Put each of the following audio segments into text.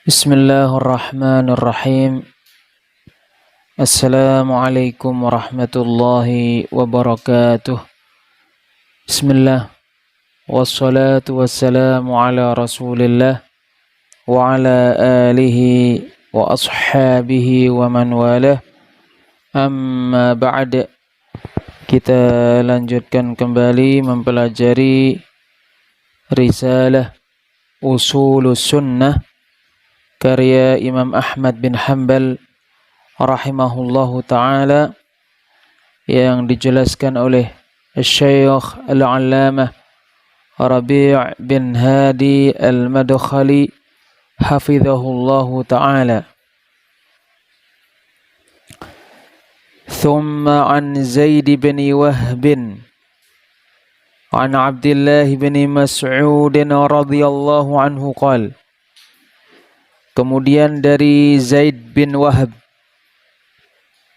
Bismillahirrahmanirrahim. Assalamualaikum warahmatullahi wabarakatuh. Bismillah. Wassalatu wassalamu ala rasulillah wa ala alihi wa ashabihi wa man walah. Amma ba'd. Kita lanjutkan kembali mempelajari risalah Ushulus Sunnah karya Imam Ahmad bin Hanbal rahimahullahu ta'ala yang dijelaskan oleh Syekh Al-Allamah Rabi' bin Hadi Al-Madkhali hafizahullahu ta'ala. Thumma an Zaid bin Wahb an Abdullah bin Mas'ud radhiyallahu anhu qala. Kemudian dari Zaid bin Wahb,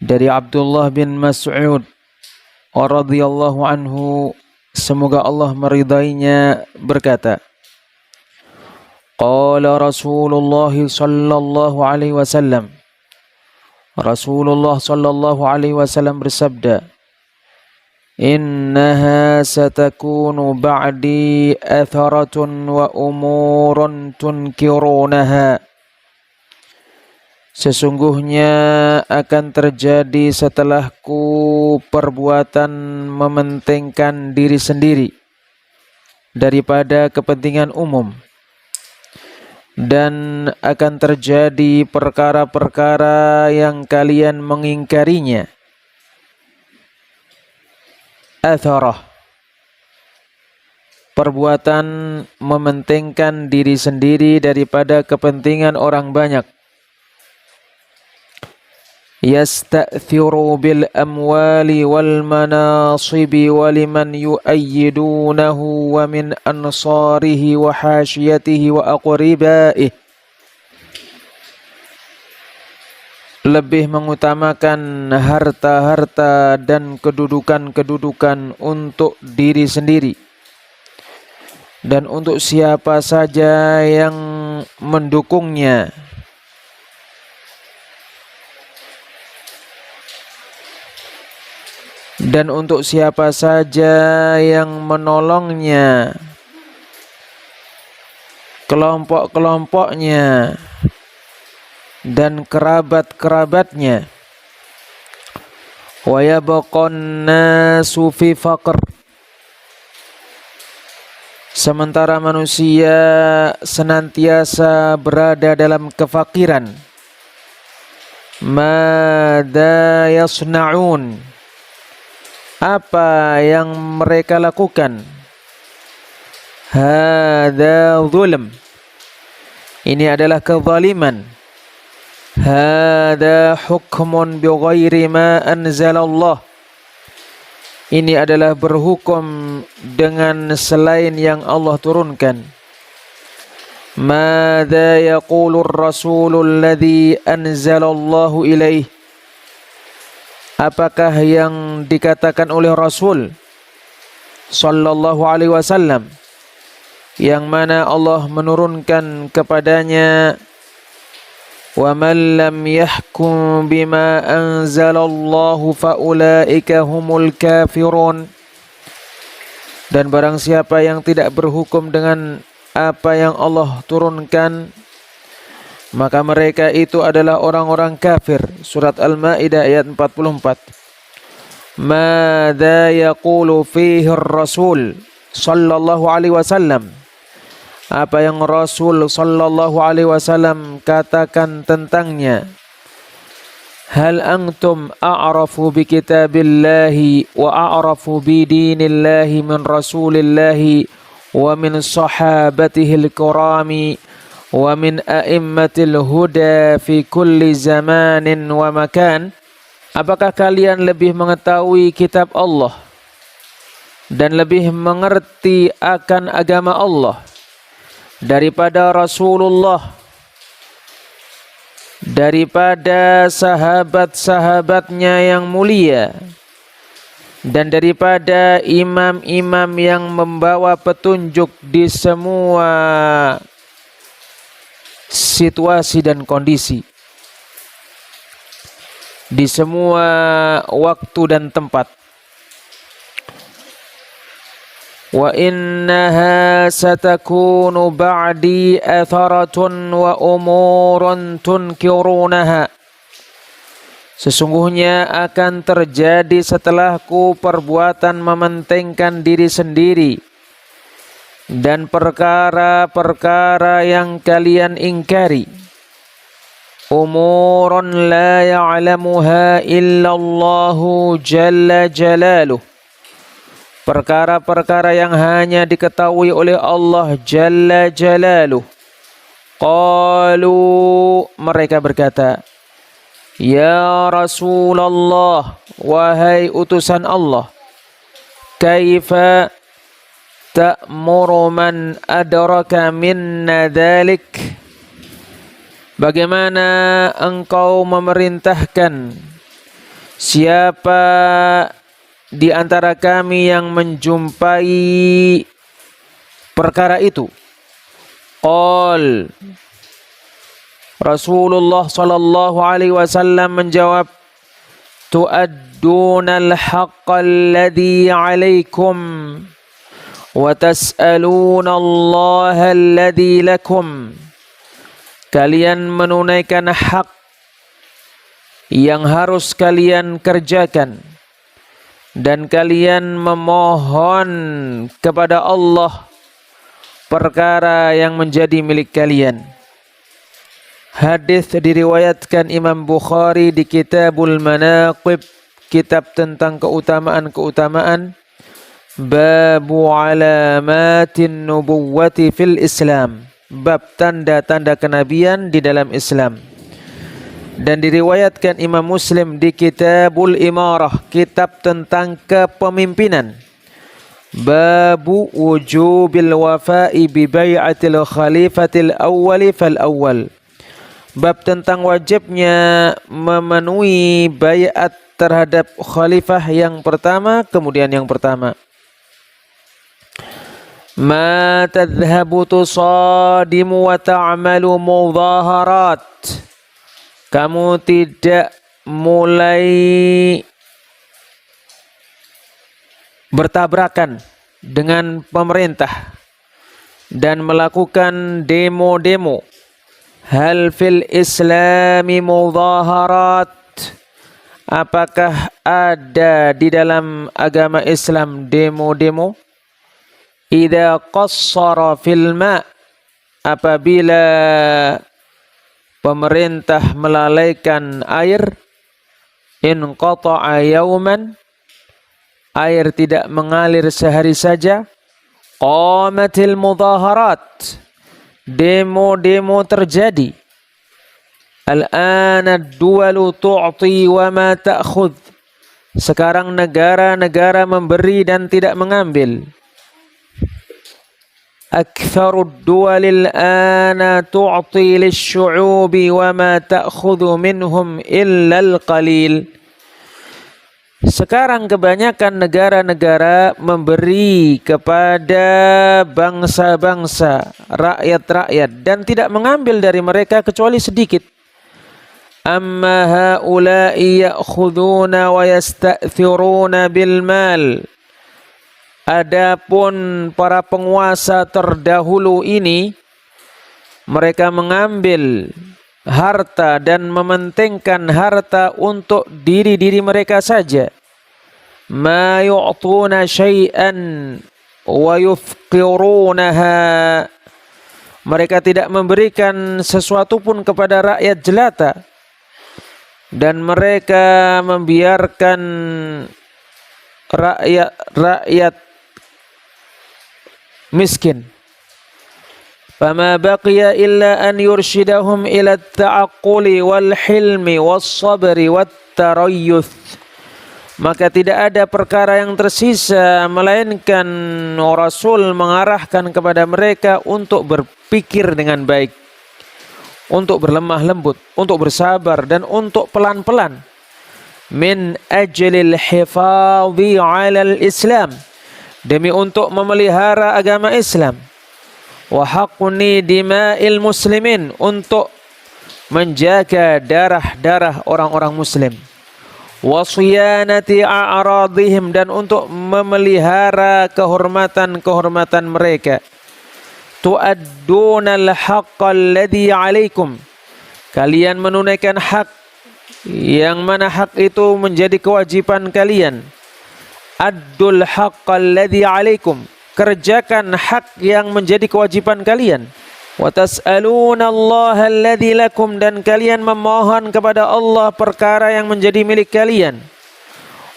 dari Abdullah bin Mas'ud radhiyallahu anhu, semoga Allah meridainya, berkata, qala Rasulullah sallallahu alaihi wasallam, Rasulullah sallallahu alaihi wasallam bersabda, innaha satakunu ba'di atharatun wa umurun tunkirunaha. Sesungguhnya akan terjadi setelahku perbuatan mementingkan diri sendiri daripada kepentingan umum, dan akan terjadi perkara-perkara yang kalian mengingkarinya. Atharah, perbuatan mementingkan diri sendiri daripada kepentingan orang banyak. Yasta'thiru bil amwali wal manasibi waliman yu'ayyidunahu wa min ansarihi wa hashiyatihi wa aqribaihi. Lebih mengutamakan harta-harta dan kedudukan-kedudukan untuk diri sendiri dan untuk siapa saja yang mendukungnya, dan untuk siapa saja yang menolongnya, kelompok-kelompoknya, dan kerabat-kerabatnya. Wa yabqan nasu fi faqr, sementara manusia senantiasa berada dalam kefakiran. Mada yasna'un, apa yang mereka lakukan. Hadza zulm, ini adalah kezaliman. Hadza hukmun bighairi ma anzalallah, ini adalah berhukum dengan selain yang Allah turunkan. Madza yaqulur rasulul ladzi anzalallahu ilaih, apakah yang dikatakan oleh Rasul sallallahu alaihi wasallam yang mana Allah menurunkan kepadanya, wa man lam yahkum bima anzalallahu faulaika humul kafirun, dan barang siapa yang tidak berhukum dengan apa yang Allah turunkan, maka mereka itu adalah orang-orang kafir. Surat Al-Maidah ayat 44. Madza yaqulu fihi ar-rasul sallallahu alaihi wasallam, apa yang Rasul sallallahu alaihi wasallam katakan tentangnya. Hal antum a'rafu bi kitabillahi wa a'rafu bi dinillahi min rasulillahi wa min sahabatihil kirami wa min a'immatil huda fi kulli zamanin wa makan. Apakah kalian lebih mengetahui kitab Allah dan lebih mengerti akan agama Allah daripada Rasulullah, daripada sahabat-sahabatnya yang mulia, dan daripada imam-imam yang membawa petunjuk di semua situasi dan kondisi, di semua waktu dan tempat. Wa innaha satakunu ba'di atharatun wa umurun tunkirunaha. Sesungguhnya akan terjadi setelahku perbuatan mementingkan diri sendiri dan perkara-perkara yang kalian ingkari. Umurun la ya'lamuha illallahu jalla jalaluh. Perkara-perkara yang hanya diketahui oleh Allah Jalla Jalaluh. Qalu, mereka berkata, Ya Rasulullah, wahai utusan Allah, kaifa ta'muru man adraka minna dhalik? Bagaimana engkau memerintahkan siapa di antara kami yang menjumpai perkara itu? Qal, Rasulullah sallallahu alaihi wasallam menjawab, tu'adduna al-haqqa alladhi 'alaikum wa tas'aluna Allah alladhi lakum. Kalian menunaikan hak yang harus kalian kerjakan dan kalian memohon kepada Allah perkara yang menjadi milik kalian. Hadis diriwayatkan Imam Bukhari di Kitabul Manaqib, kitab tentang keutamaan-keutamaan, babu alamatin nubuwwati fil Islam, bab tanda-tanda kenabian di dalam Islam. Dan diriwayatkan Imam Muslim di Kitabul Imarah, kitab tentang kepemimpinan, babu wujubil wafa'i bi bai'atil khalifatil awwali fal awwal, bab tentang wajibnya memenuhi baiat terhadap khalifah yang pertama kemudian yang pertama. Ma tadhhabu tusadimu wa ta'malu mudhaharat. Kamu tidak mulai bertabrakan dengan pemerintah dan melakukan demo-demo. Hal fil islami mudhaharat. Apakah ada di dalam agama Islam demo-demo? Idza qassara fil ma, apabila pemerintah melalaikan air, in qata'a yauman, air tidak mengalir sehari saja, qamatil mudhaharat, demo-demo terjadi. Al-ana ad-duwalu tu'ti wa ma ta'khudh. Sekarang negara-negara memberi dan tidak mengambil. Aktharud duwalil ana tu'ti lisyu'ubi wa ma ta'khudhu minhum illa al-qalil. Sekarang kebanyakan negara-negara memberi kepada bangsa-bangsa, rakyat-rakyat, dan tidak mengambil dari mereka kecuali sedikit. Amma haula'i ya'khuduna wa yasta'thiruna bil mal. Adapun para penguasa terdahulu ini, mereka mengambil harta dan mementingkan harta untuk diri-diri mereka saja. Ma yu'tuna syai'an wa yufqirunaha. Mereka tidak memberikan sesuatu pun kepada rakyat jelata, dan mereka membiarkan rakyat miskin. Fama baqiya illa an yurshidahum ila at-ta'aqquli wal hilmi was sabri wat tarayyuth. Maka tidak ada perkara yang tersisa melainkan Rasul mengarahkan kepada mereka untuk berpikir dengan baik, untuk berlemah lembut, untuk bersabar, dan untuk pelan-pelan. Min ajlil hifadhi 'alal Islam, demi untuk memelihara agama Islam. wa haqquni dima'il muslimin, untuk menjaga darah-darah orang-orang muslim, wa siyanati a'radihim, dan untuk memelihara kehormatan-kehormatan mereka. Tu'addunal haqqal ladzi 'alaikum, kalian menunaikan hak yang mana hak itu menjadi kewajiban kalian. Addul haqqal ladzi 'alaikum, kerjakan hak yang menjadi kewajiban kalian. Wa tas'aluna Allaha alladzi lakum, dan kalian memohon kepada Allah perkara yang menjadi milik kalian.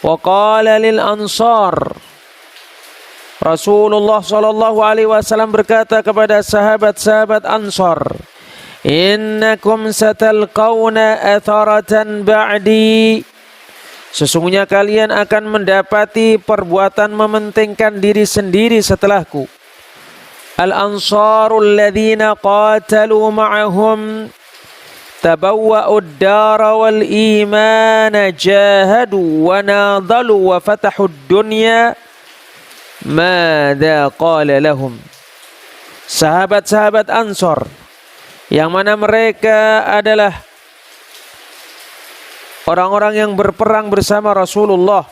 Wa qala lil ansar, Rasulullah sallallahu alaihi wasallam berkata kepada sahabat-sahabat Ansar, innakum satalqauna atharatan ba'di, sesungguhnya kalian akan mendapati perbuatan mementingkan diri sendiri setelahku. Al-ansarul ladzina qatalu ma'ahum tabawwa'u ad-dara wal imana jahadu wa nadalu wa fatahu ad-dunya madza qala lahum. Sahabat-sahabat Ansar yang mana mereka adalah orang-orang yang berperang bersama Rasulullah,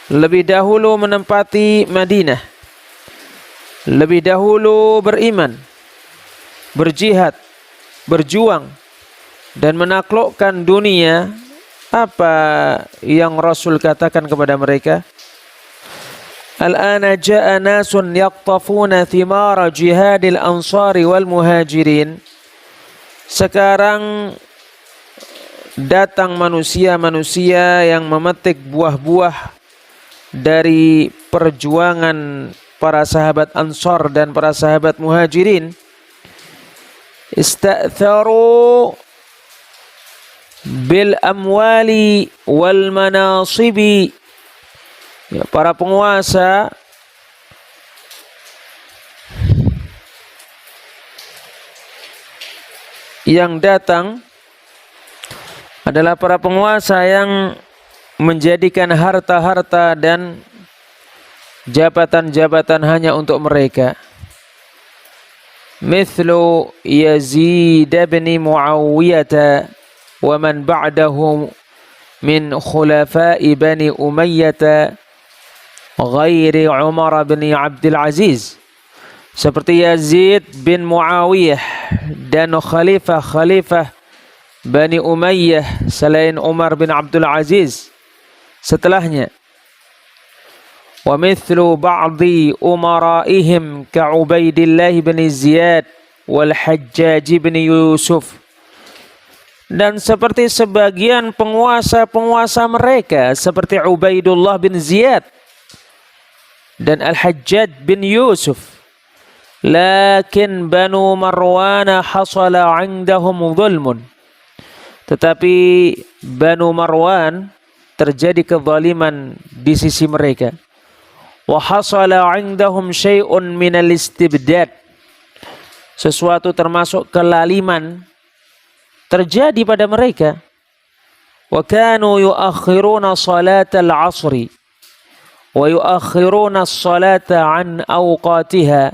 lebih dahulu menempati Madinah, lebih dahulu beriman, berjihad, berjuang, dan menaklukkan dunia. Apa yang Rasul katakan kepada mereka? Al-ana ja'a nasun yaqtafuna thimara jihadil ansari wal muhajirin. Sekarang datang manusia-manusia yang memetik buah-buah dari perjuangan para sahabat Ansar dan para sahabat Muhajirin. Ista'tharu bil amwali wal manasibi, ya, para penguasa yang datang adalah para penguasa yang menjadikan harta-harta dan jabatan-jabatan hanya untuk mereka. Mithlu Yazid bin Muawiyah wa man ba'dahu min khulafa'i Bani Umayyah ghairi Umar bin Abdul Aziz, seperti Yazid bin Muawiyah dan khalifah-khalifah Bani Umayyah selain Umar bin Abdul Aziz setelahnya. Wa mithlu ba'di umaraihim ka Ubaidillah bin Ziyad wal Hajjaj bin Yusuf, dan seperti sebagian penguasa-penguasa mereka seperti Ubaidullah bin Ziyad dan Al-Hajjaj bin Yusuf. Lakin Banu Marwan hasala 'indahum dhulmun, tetapi Banu Marwan terjadi kezaliman di sisi mereka. Wa hasala 'indahum syai'un minal istibdad, sesuatu termasuk kelaliman terjadi pada mereka. Wa kanu yuakhiruna salatal 'asri wa yuakhiruna as-salata 'an awqatiha.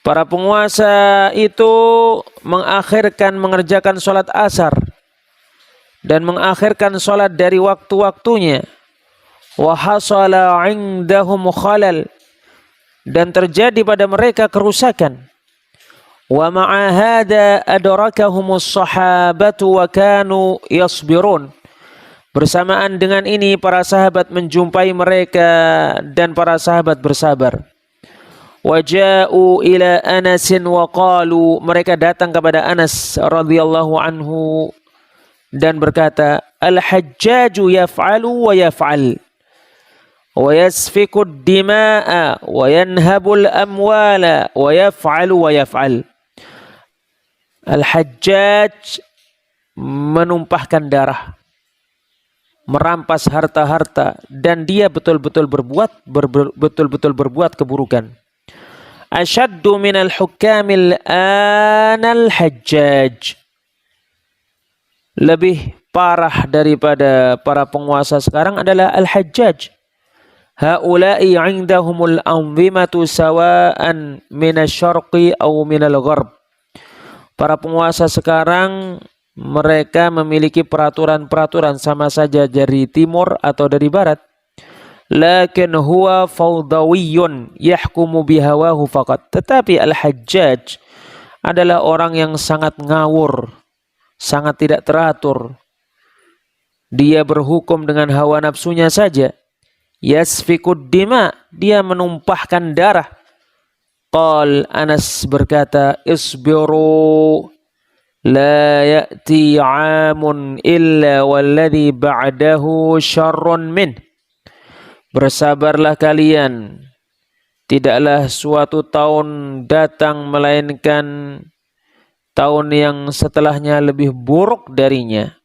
Para penguasa itu mengakhirkan mengerjakan salat asar dan mengakhirkan salat dari waktu-waktunya. Wa hasala 'indahum khalal, dan terjadi pada mereka kerusakan. Wa ma'a hadza adrakahumus sahabatu wa kanu yasbirun. Bersamaan dengan ini para sahabat menjumpai mereka dan para sahabat bersabar. Wa ja'u ila Anas wa qalu, mereka datang kepada Anas radhiyallahu anhu dan berkata, Al-Hajjaju yaf'alu wa yaf'al wa yasfiku ad-dima'a wa yanhabu al-amwala wa yaf'alu wa yaf'al. Al-Hajjaj menumpahkan darah, merampas harta-harta, dan dia betul-betul berbuat keburukan. Asyaddu minal hukamil anal Hajjaj, lebih parah daripada para penguasa sekarang adalah Al-Hajjaj. haula'i 'indahumul anzimatu sawa'an minasyarqi aw minal gharb. Para penguasa sekarang mereka memiliki peraturan-peraturan sama saja dari timur atau dari barat. Lakin huwa fawdawiyyun yahkumu bihawahu faqat. Tetapi Al-Hajjaj adalah orang yang sangat ngawur, sangat tidak teratur. Dia berhukum dengan hawa nafsunya saja. Yasfikud dima, dia menumpahkan darah. Qal, Anas berkata, isbiru la ya'ti 'amun illa walladhi ba'dahu syarrun min. Bersabarlah kalian, tidaklah suatu tahun datang melainkan tahun yang setelahnya lebih buruk darinya.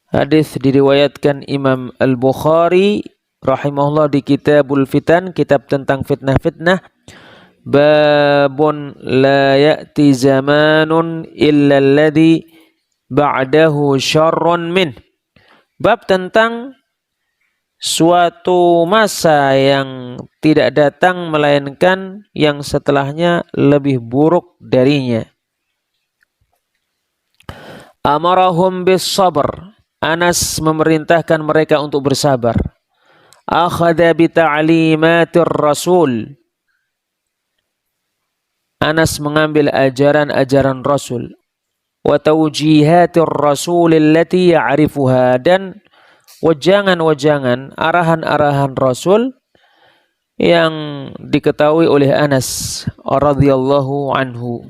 Hadis diriwayatkan Imam Al-Bukhari rahimahullah di Kitabul Fitan, kitab tentang fitnah-fitnah. Babun la ya'ti zamanun illa alladhi ba'dahu syarrun min. Bab tentang suatu masa yang tidak datang melainkan yang setelahnya lebih buruk darinya. Amarahum bis sabr. Anas memerintahkan mereka untuk bersabar. Akhadha bi ta'limatir Rasul. Anas mengambil ajaran-ajaran Rasul. Wa tawjihatir Rasul allati ya'rifuha, dan wajangan-wajangan, arahan-arahan Rasul yang diketahui oleh Anas radhiyallahu anhu.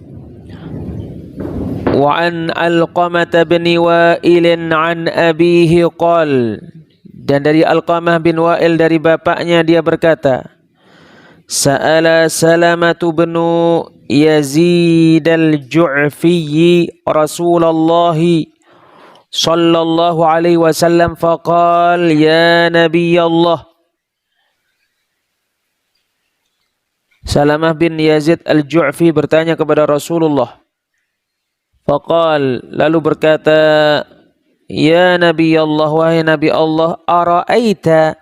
Wa an Alqamah bin Wa'il an abihi qal, dan dari Alqamah bin Wa'il dari bapaknya dia berkata, Sa'ala Salamatu bin Yazid al-Ju'fi Rasulullah sallallahu alaihi wasallam faqal ya Nabi Allah. Salamah bin Yazid al-Ju'fi bertanya kepada Rasulullah. Faqal, lalu berkata, ya Nabi Allah, wahai Nabi Allah, ara'aita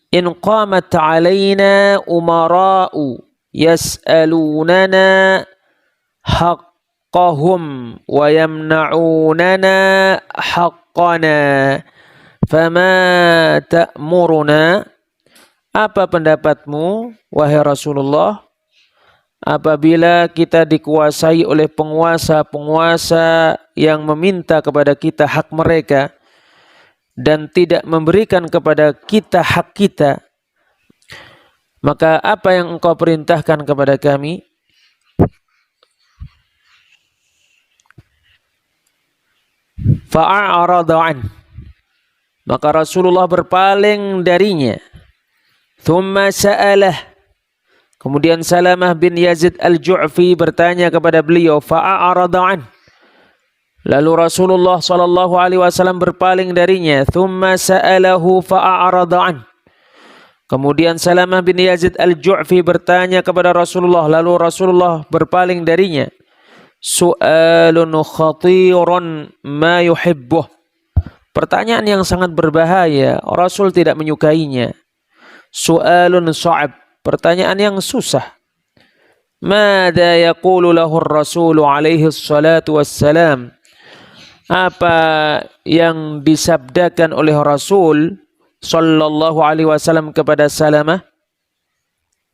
in qamat alaina umara'u yas'alunana haqqahum wa yamna'unana haqqana fama ta'muruna. Apa pendapatmu wahai Rasulullah apabila kita dikuasai oleh penguasa-penguasa yang meminta kepada kita hak mereka dan tidak memberikan kepada kita hak kita, maka apa yang engkau perintahkan kepada kami? Fa'arada an, maka Rasulullah berpaling darinya. Thumma sa'alah, kemudian Salamah bin Yazid al-Ju'fi bertanya kepada beliau, fa'arada an, lalu Rasulullah sallallahu alaihi wasallam berpaling darinya. Thumma sa'alahu fa'arada an, kemudian Salamah bin Yazid al-Ju'fi bertanya kepada Rasulullah, lalu Rasulullah berpaling darinya. Su'alun khatirun ma yuhibbuh, pertanyaan yang sangat berbahaya, Rasul tidak menyukainya. Su'alun sa'ab, pertanyaan yang susah. Mada yaqulu lahu ar-Rasul alaihi salatu wassalam, apa yang disabdakan oleh Rasul sallallahu alaihi wasallam kepada Salamah?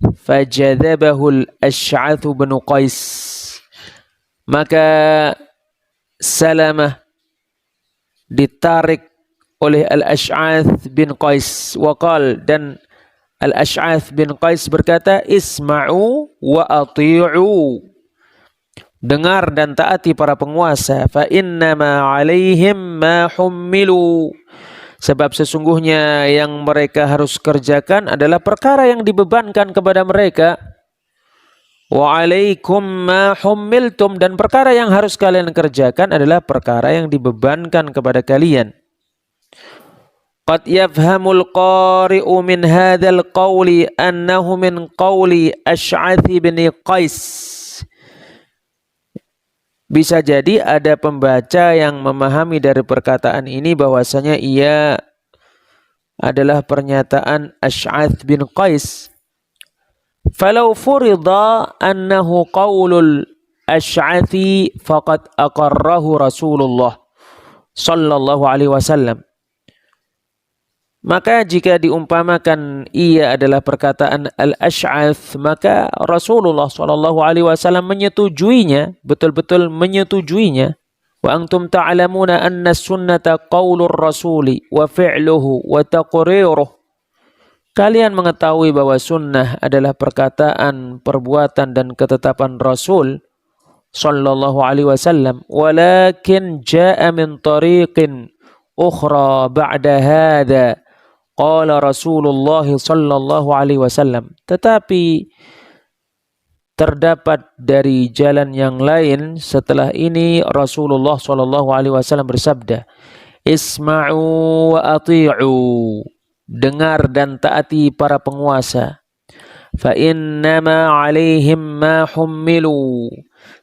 Fajadhabahu al-Ash'ath bin Qais, maka Salamah ditarik oleh Al-Ash'ath bin Qais. Waqal, dan Al-Ash'ath bin Qais berkata, isma'u wa ati'u, dengar dan taati para penguasa. Fa innama 'alaihim ma hummilu, sebab sesungguhnya yang mereka harus kerjakan adalah perkara yang dibebankan kepada mereka. Wa 'alaikum ma hummiltum, dan perkara yang harus kalian kerjakan adalah perkara yang dibebankan kepada kalian. Qad yafhamul qari'u min hadzal qawli annahu min qawli Ash'ath bin Qais. Bisa jadi ada pembaca yang memahami dari perkataan ini bahwasanya ia adalah pernyataan Ash'ath bin Qais. Falau furida annahu qaulul Ash'athi faqad aqarrahu Rasulullah sallallahu alaihi wasallam. Maka jika diumpamakan ia adalah perkataan Al-Ash'ath, maka Rasulullah sallallahu alaihi wasallam menyetujuinya, betul-betul menyetujuinya. Wa antum ta'lamuna anna sunnata qaulur rasuli wa fi'luhu wa taqriruh. Kalian mengetahui bahwa sunnah adalah perkataan, perbuatan dan ketetapan Rasul sallallahu alaihi wasallam, walakin jaa'a min tariqin ukhra ba'da hadha qala Rasulullah sallallahu alaihi wasallam. Tetapi terdapat dari jalan yang lain setelah ini Rasulullah sallallahu alaihi wasallam bersabda, isma'u wa ati'u, dengar dan taati para penguasa. Fa innama 'alaihim ma hummilu,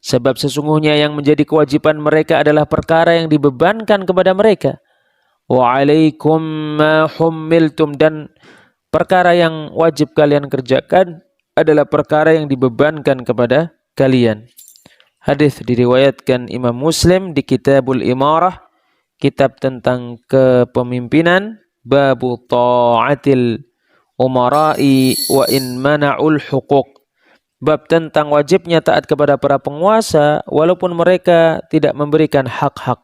sebab sesungguhnya yang menjadi kewajiban mereka adalah perkara yang dibebankan kepada mereka. Wa 'alaikum ma hummiltum, dan perkara yang wajib kalian kerjakan adalah perkara yang dibebankan kepada kalian. Hadis diriwayatkan Imam Muslim di Kitabul Imarah, kitab tentang kepemimpinan, babu ta'atil umara'i wa in mana'ul huquq, bab tentang wajibnya taat kepada para penguasa walaupun mereka tidak memberikan hak-hak.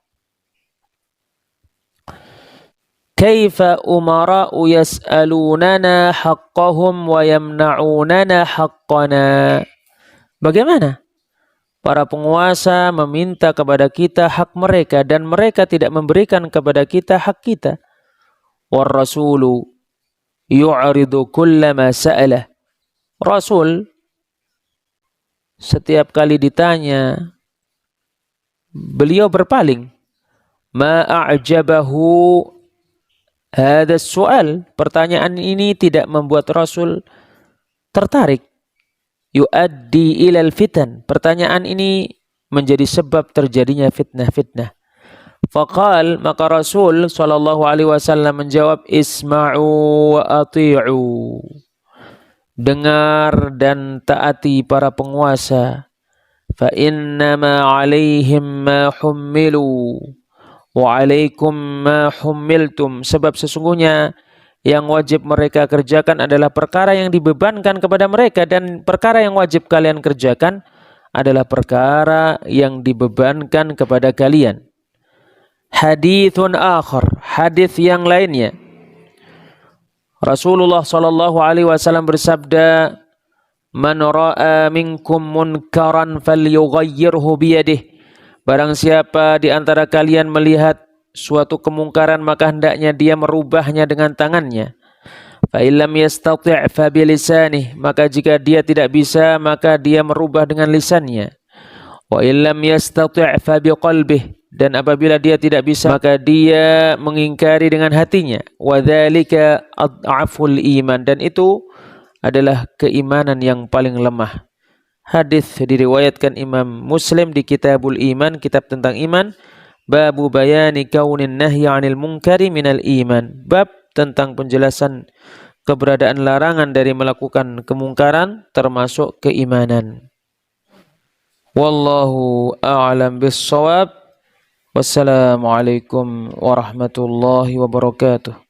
Kaifa umara'u yas'alunana haqqahum wa yamna'unana haqqana. Bagaimana para penguasa meminta kepada kita hak mereka dan mereka tidak memberikan kepada kita hak kita. War rasulu yu'ridu kullama sa'alah. Rasul setiap kali ditanya beliau berpaling. Ma a'jabahu hadha soal, pertanyaan ini tidak membuat Rasul tertarik. Yu'addi ilal fitan, pertanyaan ini menjadi sebab terjadinya fitnah-fitnah. Faqal, maka Rasul sallallahu alaihi wasallam menjawab, isma'u wa ati'u, dengar dan taati para penguasa. Fa innama 'alaihim ma hummilu wa 'alaikum ma hummiltum, sebab sesungguhnya yang wajib mereka kerjakan adalah perkara yang dibebankan kepada mereka, dan perkara yang wajib kalian kerjakan adalah perkara yang dibebankan kepada kalian. Hadithun akhar, hadis yang lainnya, Rasulullah sallallahu alaihi wasallam bersabda, man ra'a minkum munkaran falyughayyirhu biyadihi, barang siapa di antara kalian melihat suatu kemungkaran maka hendaknya dia merubahnya dengan tangannya. Fa illam yastati' fa bilisanih, maka jika dia tidak bisa maka dia merubah dengan lisannya. Wa illam yastati' fa biqalbih, dan apabila dia tidak bisa maka dia mengingkari dengan hatinya. Wa dzalika ad'aful iman, dan itu adalah keimanan yang paling lemah. Hadis diriwayatkan Imam Muslim di Kitabul Iman, kitab tentang iman, babu bayani kaunin nahyi 'anil munkari minal iman, bab tentang penjelasan keberadaan larangan dari melakukan kemungkaran termasuk keimanan. Wallahu a'lam bis-shawab. Wassalamualaikum warahmatullahi wabarakatuh.